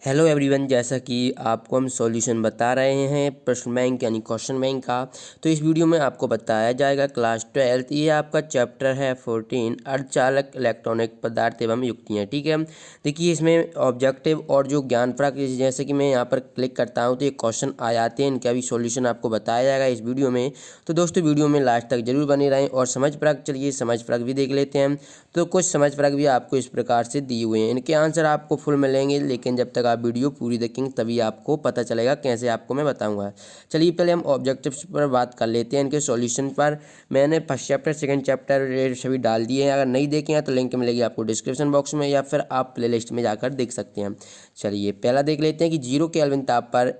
Hello everyone, जैसा कि आपको हम सॉल्यूशन बता रहे हैं प्रश्न बैंक यानी क्वेश्चन बैंक का। तो इस वीडियो में आपको बताया जाएगा क्लास 12 ये आपका चैप्टर है 14 अर्धचालक इलेक्ट्रॉनिक पदार्थ एवं युक्तियाँ। ठीक है, देखिए इसमें ऑब्जेक्टिव और जो ज्ञानप्रक जैसे कि मैं यहाँ पर क्लिक करता हूँ तो ये क्वेश्चन आ जाते हैं, इनका भी सॉल्यूशन आपको बताया जाएगा इस वीडियो में। तो दोस्तों वीडियो में लास्ट तक जरूर बने रहें। और समझप्रक, चलिए समझप्रक भी देख लेते हैं। तो कुछ समझप्रक भी आपको इस प्रकार से दिए हुए हैं, इनके आंसर आपको फुल मिलेंगे, लेकिन जब तक आप वीडियो पूरी देखेंगे तभी आपको पता चलेगा कैसे आपको मैं बताऊंगा। चलिए पहले हम ऑब्जेक्टिव्स पर बात कर लेते हैं, इनके सॉल्यूशन पर। मैंने फर्स्ट चैप्टर, सेकंड चैप्टर सभी डाल दिए हैं, अगर नहीं देखे हैं तो लिंक मिलेगी आपको डिस्क्रिप्शन बॉक्स में, या फिर आप प्लेलिस्ट में जाकर देख सकते हैं। चलिए पहला देख लेते हैं कि 0 केल्विन ताप पर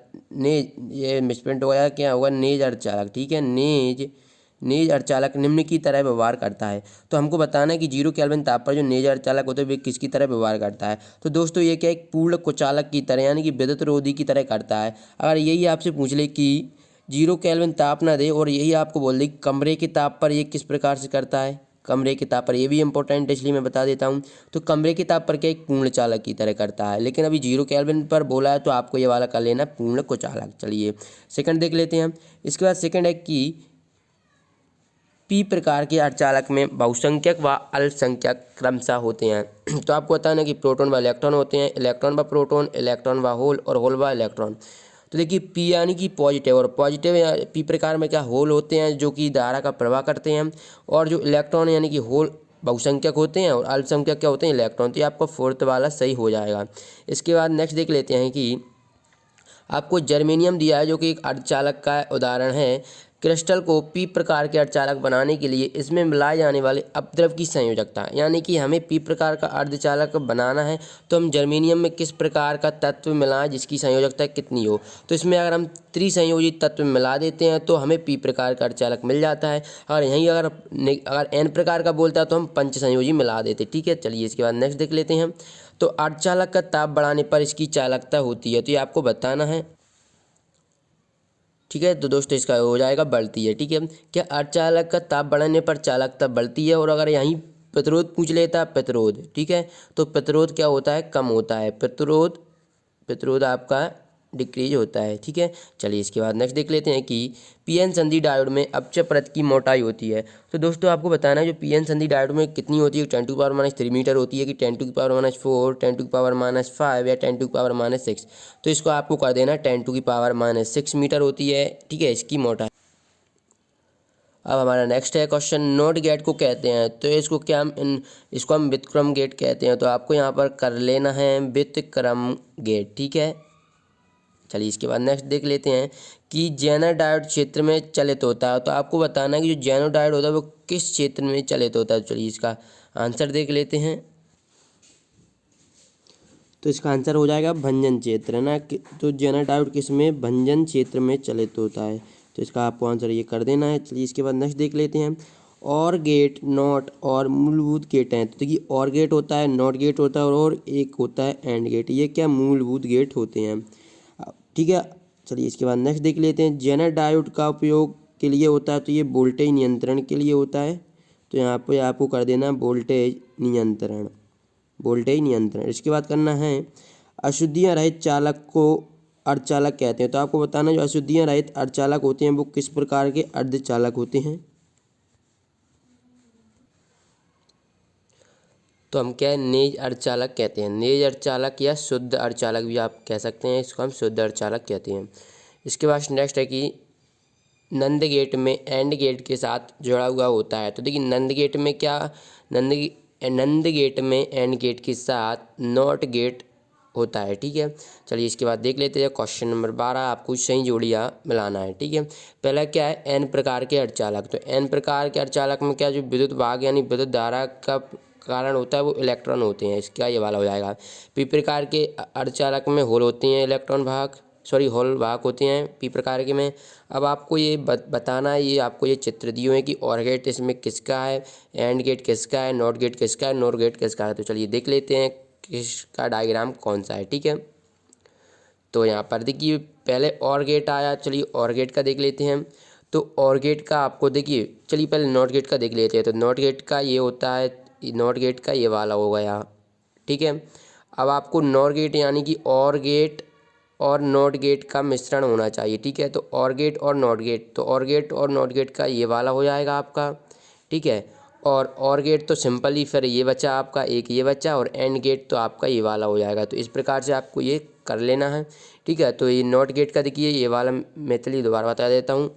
ये मिसप्रिंट हो गया, क्या होगा, नेज अर्धचालक। ठीक है, नेज अर्धचालक निम्न की तरह व्यवहार करता है। तो हमको बताना है कि 0 केल्विन ताप पर जो नेज अर्धचालक होता है वे किसकी तरह व्यवहार करता है। तो दोस्तों ये क्या, एक पूर्ण कुचालक की तरह यानी कि विद्युत रोधी की तरह करता है। अगर यही आपसे पूछ ले कि 0 केल्विन ताप ना दे और यही आपको बोल दे कि कमरे के ताप पर ये किस प्रकार से करता है, कमरे के ताप पर, ये भी इंपॉर्टेंट है इसलिए मैं बता देता हूँ। तो कमरे के ताप पर क्या, एक पूर्ण चालक की तरह करता है, लेकिन अभी 0 केल्विन पर बोला है तो आपको ये वाला कर लेना पूर्ण कुचालक। चलिए सेकंड देख लेते हैं हम। इसके बाद सेकंड है कि पी प्रकार के अर्धचालक में बहुसंख्यक व अल्पसंख्यक क्रमशः होते हैं। तो आपको बताना है कि प्रोटॉन व इलेक्ट्रॉन होते हैं, इलेक्ट्रॉन व प्रोटॉन, इलेक्ट्रॉन व होल और होल व इलेक्ट्रॉन। तो देखिए पी यानी कि पॉजिटिव, और पॉजिटिव या पी प्रकार में क्या, होल होते हैं जो कि धारा का प्रवाह करते हैं, और जो इलेक्ट्रॉन यानी कि होल बहुसंख्यक होते हैं, और अल्पसंख्यक क्या होते हैं, इलेक्ट्रॉन। तो ये आपको फोर्थ वाला सही हो जाएगा। इसके बाद नेक्स्ट देख लेते हैं कि आपको जर्मेनियम दिया है जो कि एक अर्धचालक का उदाहरण है। क्रिस्टल को पी प्रकार के अर्धचालक बनाने के लिए इसमें मिलाए जाने वाले अपद्रव की संयोजकता, यानी कि हमें पी प्रकार का अर्धचालक बनाना है तो हम जर्मेनियम में किस प्रकार का तत्व मिलाएं जिसकी संयोजकता कितनी हो। तो इसमें अगर हम त्रिसंयोजित तत्व मिला देते हैं तो हमें पी प्रकार का अर्धचालक मिल जाता है। और यहीं अगर एन प्रकार का बोलता है तो हम पंच संयोजी मिला देते। ठीक है, चलिए इसके बाद नेक्स्ट देख लेते हैं। तो अर्धचालक का ताप बढ़ाने पर इसकी चालकता होती है, तो ये आपको बताना है। ठीक है, तो दोस्तों इसका हो जाएगा बढ़ती है। ठीक है, क्या अर्धचालक का ताप बढ़ाने पर चालकता बढ़ती है। और अगर यहीं प्रतिरोध पूछ लेता है, प्रतिरोध, ठीक है, तो प्रतिरोध क्या होता है, कम होता है। प्रतिरोध आपका डिक्रीज होता है। ठीक है, चलिए इसके बाद नेक्स्ट देख लेते हैं कि पीएन संधि डायोड में अपच परत की मोटाई होती है। तो दोस्तों आपको बताना है जो पीएन संधि डायोड में कितनी होती है, 10⁻³ मीटर होती है कि 10⁻⁴, 10⁻⁵ या 10⁻�6। तो इसको आपको कर देना 10⁻�6 मीटर होती है। ठीक है, इसकी मोटाई। अब हमारा नेक्स्ट है क्वेश्चन, नोट गेट को कहते हैं, तो इसको हम व्युत्क्रम गेट कहते हैं। तो आपको यहाँ पर कर लेना है व्युत्क्रम गेट। ठीक है, चलिए इसके बाद नेक्स्ट देख लेते हैं कि जेनर डायोड क्षेत्र में चलित होता है। तो आपको बताना है कि जो जेनर डायोड होता है वो किस क्षेत्र में चलित होता है। चलिए इसका आंसर देख लेते हैं। तो इसका आंसर हो जाएगा भंजन क्षेत्र, है ना। तो जेनर डायोड किस में, भंजन क्षेत्र में चलित होता है। तो इसका आपको आंसर ये कर देना है। चलिए इसके बाद नेक्स्ट देख लेते हैं। और गेट, नॉट और मूलभूत गेट हैं। तो देखिए और गेट होता है, नॉट गेट होता है, और एक होता है एंड गेट। ये क्या, मूलभूत गेट होते हैं। ठीक है, चलिए इसके बाद नेक्स्ट देख लेते हैं। जेनर डायोड का उपयोग के लिए होता है, तो ये वोल्टेज नियंत्रण के लिए होता है। तो यहाँ पे आपको कर देना वोल्टेज नियंत्रण, वोल्टेज नियंत्रण। इसके बाद करना है अशुद्धियाँ रहित चालक को अर्धचालक कहते हैं। तो आपको बताना जो अशुद्धियाँ रहित अर्धचालक होते हैं वो किस प्रकार के अर्धचालक होते हैं। तो हम क्या है, नेज अर्धचालक कहते हैं। नेज अर्धचालक या शुद्ध अर्धचालक भी आप कह सकते हैं, इसको हम शुद्ध अर्धचालक कहते हैं। इसके बाद नेक्स्ट है कि नंद गेट में एंड गेट के साथ जुड़ा हुआ होता है। तो देखिए नंद गेट में क्या, नंद गेट में एंड गेट के साथ नॉट गेट होता है। ठीक है, चलिए इसके बाद देख लेते हैं क्वेश्चन नंबर 12। आपको सही जोड़ियाँ मिलाना है। ठीक है, पहला क्या है, एन प्रकार के अर्धचालक। तो एन प्रकार के अर्धचालक में क्या, जो विद्युत भाग यानी विद्युत धारा का कारण होता है वो इलेक्ट्रॉन होते हैं, इसका ये वाला हो जाएगा। पी प्रकार के अर्धचालक में होल होते हैं, इलेक्ट्रॉन भाग, होल भाग होते हैं पी प्रकार के में। अब आपको ये बताना है, ये आपको ये चित्र दिए हुए हैं कि और गेट इसमें किसका है, एंड गेट किसका है, नॉट गेट किसका है, नोर गेट किसका है। तो चलिए देख लेते हैं किसका डायग्राम कौन सा है। ठीक है, तो यहाँ पर देखिए पहले और गेट आया, चलिए और गेट का देख लेते हैं। तो और गेट का आपको देखिए, चलिए पहले नॉट गेट का देख लेते हैं। तो नॉट गेट का ये होता है, नॉट गेट का ये वाला हो गया। ठीक है, अब आपको नॉर गेट यानी कि और गेट और नॉट गेट का मिश्रण होना चाहिए, ठीक है। तो और गेट और नॉट गेट, तो और गेट और नॉट गेट का ये वाला हो जाएगा आपका, ठीक है। और गेट तो सिंपल ही फिर ये बचा आपका, एक ये बचा, और एंड गेट तो आपका ये वाला हो जाएगा। तो इस प्रकार से आपको ये कर लेना है, ठीक है। तो ये नॉट गेट का देखिए ये वाला मैं चलिए दोबारा बता देता हूँ।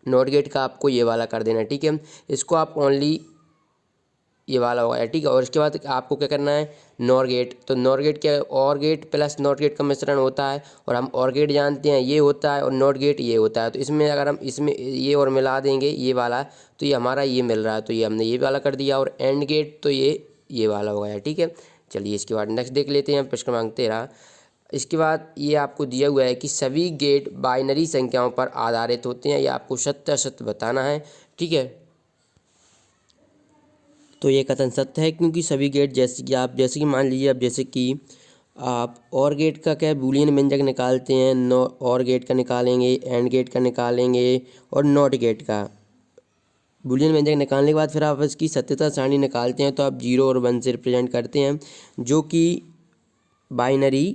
नॉट गेट का आपको ये वाला कर देना है, ठीक है। इसको आप ओनली ये वाला होगा, ठीक है। और इसके बाद आपको क्या करना है, नॉर गेट। तो नॉर गेट क्या है, और गेट प्लस नॉट गेट का मिश्रण होता है, और हम और गेट जानते हैं ये होता है, और नॉट गेट ये होता है। तो इसमें अगर हम इसमें ये और मिला देंगे ये वाला, तो ये हमारा ये मिल रहा है, तो ये हमने ये वाला कर दिया। और एंड गेट तो ये वाला हो गया, ठीक है। चलिए इसके बाद नेक्स्ट देख लेते हैं, प्रश्न क्रमांक 13। इसके बाद ये आपको दिया हुआ है कि सभी गेट बाइनरी संख्याओं पर आधारित होते हैं, ये आपको सत्य असत्य बताना है, ठीक है। तो ये कथन सत्य है, क्योंकि सभी गेट जैसे कि मान लीजिए, अब जैसे कि आप और गेट का क्या बूलियन व्यंजक निकालते हैं, नो और गेट का निकालेंगे, एंड गेट का निकालेंगे, और नॉट गेट का बूलियन व्यंजक निकालने के बाद फिर आप इसकी सत्यता सारणी निकालते हैं। तो आप 0 और 1 से रिप्रेजेंट करते हैं, जो कि बाइनरी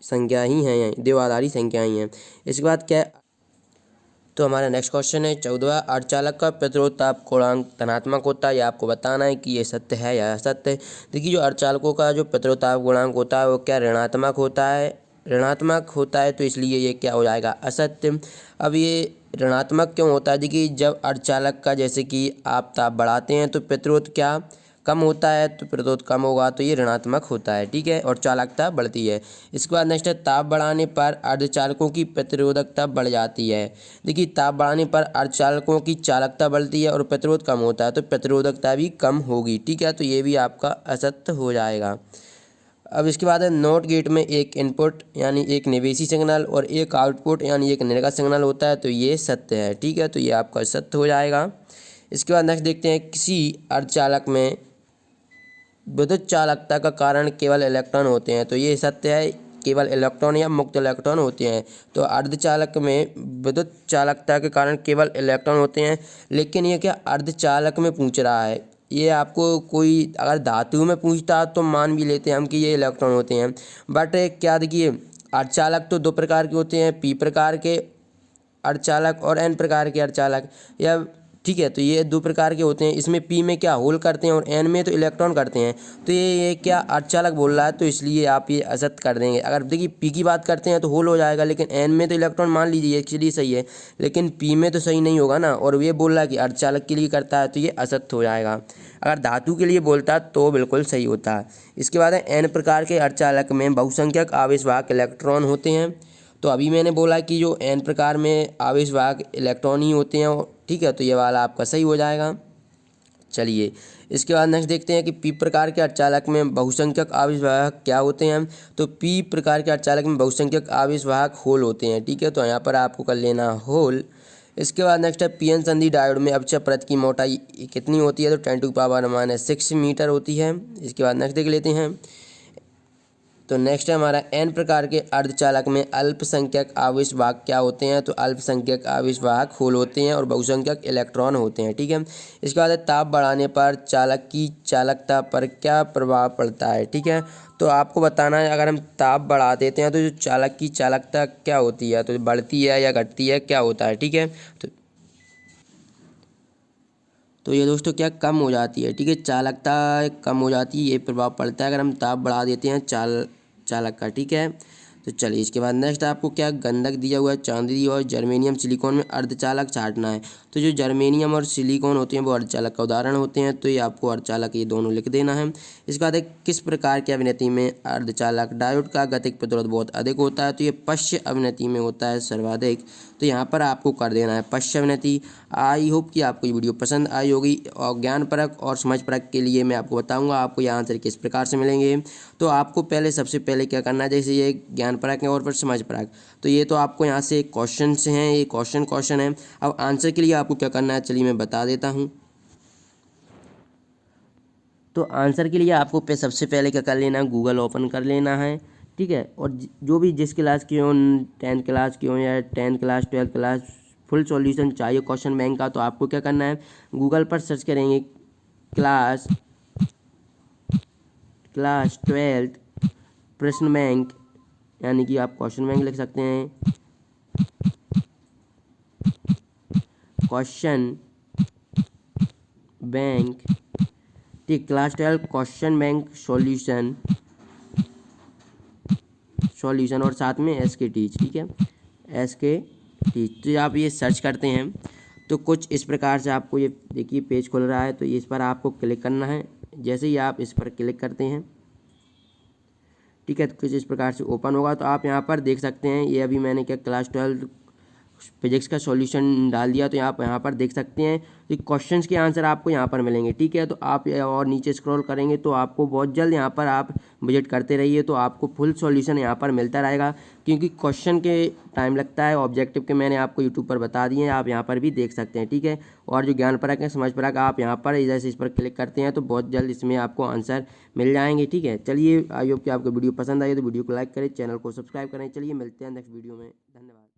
संख्या ही हैं, द्विआधारी संख्या ही हैं। इसके बाद क्या, तो हमारा नेक्स्ट क्वेश्चन है 14वां, अर्धचालक का प्रतिरोध ताप गुणांक धनात्मक होता है, ये आपको बताना है कि ये सत्य है या असत्य है। देखिए जो अर्धचालकों का जो प्रतिरोध ताप गुणांक होता है वो क्या ऋणात्मक होता है, ऋणात्मक होता है, तो इसलिए ये क्या हो जाएगा, असत्य। अब ये ऋणात्मक क्यों होता है, देखिए जब अर्धचालक का जैसे कि आप ताप बढ़ाते हैं तो प्रतिरोध क्या कम होता है, तो प्रतिरोध कम होगा, तो ये ऋणात्मक होता है, ठीक है। और चालकता बढ़ती है। इसके बाद नेक्स्ट है, ताप बढ़ाने पर अर्धचालकों की प्रतिरोधकता बढ़ जाती है। देखिए ताप बढ़ाने पर अर्धचालकों की चालकता बढ़ती है और प्रतिरोध कम होता है, तो प्रतिरोधकता भी कम होगी, ठीक है। तो ये भी आपका असत्य हो जाएगा। अब इसके बाद है, नॉट गेट में एक इनपुट यानी एक निवेशी सिग्नल और एक आउटपुट यानी एक निर्गत सिग्नल होता है, तो ये सत्य है, ठीक है। तो ये आपका सत्य हो जाएगा। इसके बाद नेक्स्ट देखते हैं, किसी अर्धचालक में विद्युत चालकता का कारण केवल इलेक्ट्रॉन होते हैं, तो ये सत्य है, केवल इलेक्ट्रॉन या मुक्त इलेक्ट्रॉन होते हैं। तो अर्धचालक में विद्युत चालकता के कारण केवल इलेक्ट्रॉन होते हैं, लेकिन ये क्या अर्धचालक में पूछ रहा है, ये आपको कोई अगर धातु में पूछता तो मान भी लेते हैं हम कि ये इलेक्ट्रॉन होते हैं। बट क्या देखिए, अर्धचालक तो 2 प्रकार के होते हैं, पी प्रकार के अर्धचालक और एन प्रकार के अर्धचालक, या ठीक है। तो ये 2 प्रकार के होते हैं, इसमें पी में क्या होल करते हैं और एन में तो इलेक्ट्रॉन करते हैं। तो ये क्या अर्धचालक बोल रहा है, तो इसलिए आप ये असत्य कर देंगे। अगर देखिए पी की बात करते हैं तो होल हो जाएगा, लेकिन एन में तो इलेक्ट्रॉन मान लीजिए एक्चुअली सही है, लेकिन पी में तो सही नहीं होगा ना। और ये बोल रहा है कि अर्धचालक के लिए करता है, तो ये असत्य हो जाएगा। अगर धातु के लिए बोलता तो बिल्कुल सही होता है। इसके बाद है, एन प्रकार के अर्धचालक में बहुसंख्यक आवेशवाहक इलेक्ट्रॉन होते हैं। तो अभी मैंने बोला कि जो एन प्रकार में आवेशवाहक इलेक्ट्रॉन ही होते हैं, ठीक है। तो ये वाला आपका सही हो जाएगा। चलिए इसके बाद नेक्स्ट देखते हैं कि पी प्रकार के अर्धचालक में बहुसंख्यक आवेशवाहक क्या होते हैं। तो पी प्रकार के अर्धचालक में बहुसंख्यक आवेशवाहक होल होते हैं, ठीक है। तो यहाँ पर आपको कर लेना होल। इसके बाद नेक्स्ट है, पीएन संधि डायोड में अवक्षय परत की मोटाई कितनी होती है, तो 10⁻⁻6 मीटर होती है। इसके बाद नेक्स्ट देख लेते हैं। तो नेक्स्ट है हमारा, एन प्रकार के अर्धचालक में अल्पसंख्यक आवेशवाहक क्या होते हैं, तो अल्पसंख्यक आवेशवाहक होल होते हैं और बहुसंख्यक इलेक्ट्रॉन होते हैं, ठीक है। इसके बाद ताप बढ़ाने पर चालक की चालकता पर क्या प्रभाव पड़ता है, ठीक है। तो आपको बताना है, अगर हम ताप बढ़ा देते हैं तो जो चालक की चालकता क्या होती है, तो बढ़ती है या घटती है, क्या होता है, ठीक है। तो ये दोस्तों क्या कम हो जाती है, ठीक है, चालकता कम हो जाती है, ये प्रभाव पड़ता है अगर हम ताप बढ़ा देते हैं चालक का, ठीक है। तो चलिए इसके बाद नेक्स्ट आपको क्या गंधक दिया हुआ है, चांदी और जर्मेनियम सिलिकॉन में अर्धचालक छांटना है। तो जो जर्मेनियम और सिलिकॉन होते हैं वो अर्धचालक का उदाहरण होते हैं, तो ये आपको अर्धचालक ये दोनों लिख देना है। इसके बाद किस प्रकार की अवनति में अर्धचालक डायोड का गतिक प्रतिरोध बहुत अधिक होता है, तो ये पश्च अवनति में होता है सर्वाधिक। तो यहाँ पर आपको कर देना है पश्च अवनति। आई होप कि आपको ये वीडियो पसंद आई होगी, और ज्ञानपरक और समझपरक के लिए मैं आपको बताऊंगा आपको यहाँ आंसर किस प्रकार से मिलेंगे। तो आपको सबसे पहले क्या करना है, जैसे ये ज्ञानपरक है और फिर समझपरक, तो ये तो आपको यहाँ से क्वेश्चन से हैं, ये क्वेश्चन है। अब आंसर के लिए आपको क्या करना है, चलिए मैं बता देता हूँ। तो आंसर के लिए आपको सबसे पहले क्या कर लेना है, गूगल ओपन कर लेना है, ठीक है। और जो भी जिस क्लास की हो, 10th क्लास की हो या 10th class 12th class, full solution चाहिए क्वेश्चन बैंक का, तो आपको क्या करना है, गूगल पर सर्च करेंगे क्लास 12th प्रश्न बैंक यानी कि आप क्वेश्चन बैंक लिख सकते हैं, क्वेश्चन बैंक, ठीक। क्लास 12 क्वेश्चन बैंक सॉल्यूशन और साथ में SK टीच, ठीक है, SK टीच। तो आप ये सर्च करते हैं तो कुछ इस प्रकार से आपको ये देखिए पेज खुल रहा है। तो इस पर आपको क्लिक करना है। जैसे ही आप इस पर क्लिक करते हैं, ठीक है, तो कुछ इस प्रकार से ओपन होगा। तो आप यहाँ पर देख सकते हैं, ये अभी मैंने क्या क्लास 12 फिजिक्स का सॉल्यूशन डाल दिया। तो आप यहाँ पर देख सकते हैं कि क्वेश्चंस के आंसर आपको यहाँ पर मिलेंगे, ठीक है। तो आप और नीचे स्क्रॉल करेंगे तो आपको बहुत जल्द यहाँ पर आप विजिट करते रहिए, तो आपको फुल सॉल्यूशन यहाँ पर मिलता रहेगा। क्योंकि क्वेश्चन के टाइम लगता है, ऑब्जेक्टिव के मैंने आपको यूट्यूब पर बता दिए हैं, आप यहाँ पर भी देख सकते हैं, ठीक है। और जो ज्ञानपरक है, समझपरक, आप यहाँ पर जैसे इस पर क्लिक करते हैं तो बहुत जल्द इसमें आपको आंसर मिल जाएंगे, ठीक है। चलिए, आई होप कि आपको वीडियो पसंद आई तो वीडियो को लाइक करें, चैनल को सब्सक्राइब करें। चलिए मिलते हैं नेक्स्ट वीडियो में, धन्यवाद।